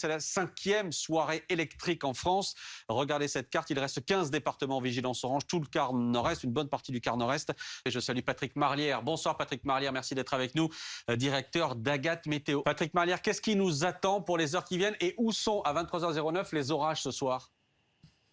C'est la 5e soirée électrique en France. Regardez cette carte, il reste 15 départements vigilance orange, tout le quart nord-est, une bonne partie du quart nord-est. Et je salue Patrick Marlière. Bonsoir Patrick Marlière, merci d'être avec nous, directeur d'Agathe Météo. Patrick Marlière, qu'est-ce qui nous attend pour les heures qui viennent et où sont à 23h09 les orages ce soir ?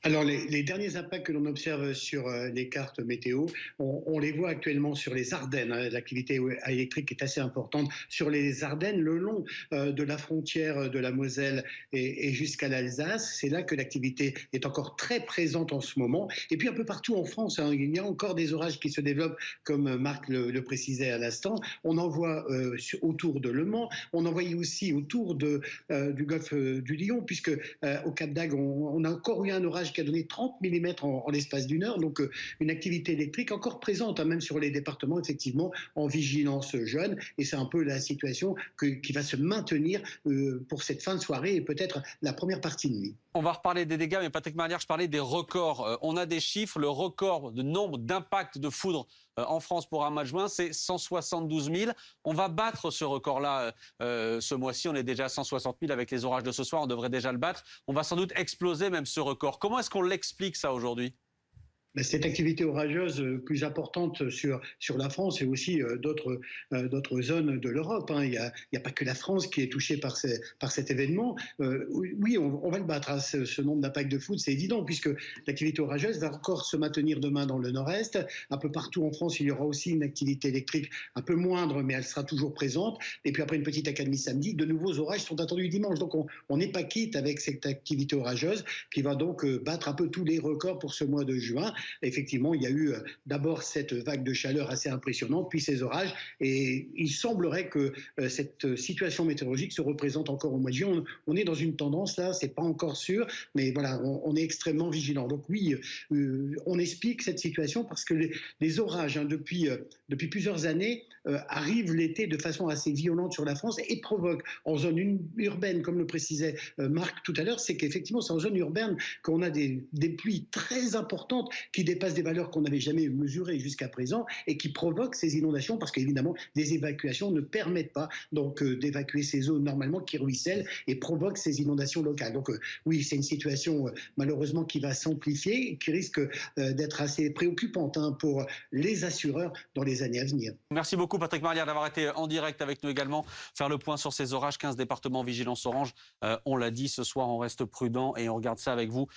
Alors, les derniers impacts que l'on observe sur les cartes météo, on les voit actuellement sur les Ardennes. L'activité électrique est assez importante sur les Ardennes, le long de la frontière de la Moselle et jusqu'à l'Alsace. C'est là que l'activité est encore très présente en ce moment. Et puis un peu partout en France, il y a encore des orages qui se développent, comme Marc le précisait à l'instant. On en voit autour de Le Mans, on en voyait aussi autour du golfe du Lion, puisque au Cap d'Agde, on a encore eu un orage qui a donné 30 mm en l'espace d'une heure. Donc, une activité électrique encore présente, même sur les départements, effectivement, en vigilance jaune. Et c'est un peu la situation qui va se maintenir pour cette fin de soirée et peut-être la première partie de nuit. On va reparler des dégâts, mais Patrick Marlière, je parlais des records. On a des chiffres. Le record de nombre d'impacts de foudre en France pour un mois de juin, c'est 172 000. On va battre ce record-là ce mois-ci. On est déjà à 160 000 avec les orages de ce soir. On devrait déjà le battre. On va sans doute exploser même ce record. Comment est-ce qu'on l'explique ça aujourd'hui ? Cette activité orageuse plus importante sur la France et aussi d'autres zones de l'Europe. Il n'y a pas que la France qui est touchée par cet événement. Oui, on va le battre, ce nombre d'impacts de foudre, c'est évident, puisque l'activité orageuse va encore se maintenir demain dans le nord-est. Un peu partout en France, il y aura aussi une activité électrique un peu moindre, mais elle sera toujours présente. Et puis après une petite accalmie samedi, de nouveaux orages sont attendus dimanche. Donc on n'est pas quitte avec cette activité orageuse qui va donc battre un peu tous les records pour ce mois de juin. Effectivement, il y a eu d'abord cette vague de chaleur assez impressionnante, puis ces orages. Et il semblerait que cette situation météorologique se représente encore au mois de juin. On est dans une tendance, là, c'est pas encore sûr, mais voilà, on est extrêmement vigilant. Donc oui, on explique cette situation parce que les orages, depuis plusieurs années, arrivent l'été de façon assez violente sur la France et provoquent en zone urbaine, comme le précisait Marc tout à l'heure, c'est qu'effectivement, c'est en zone urbaine qu'on a des pluies très importantes qui dépassent des valeurs qu'on n'avait jamais mesurées jusqu'à présent et qui provoquent ces inondations parce qu'évidemment, des évacuations ne permettent pas donc d'évacuer ces eaux normalement qui ruissellent et provoquent ces inondations locales. Donc oui, c'est une situation malheureusement qui va s'amplifier et qui risque d'être assez préoccupante pour les assureurs dans les années à venir. Merci beaucoup Patrick Marlière d'avoir été en direct avec nous également. Faire le point sur ces orages, 15 départements vigilance orange. On l'a dit, ce soir on reste prudent et on regarde ça avec vous.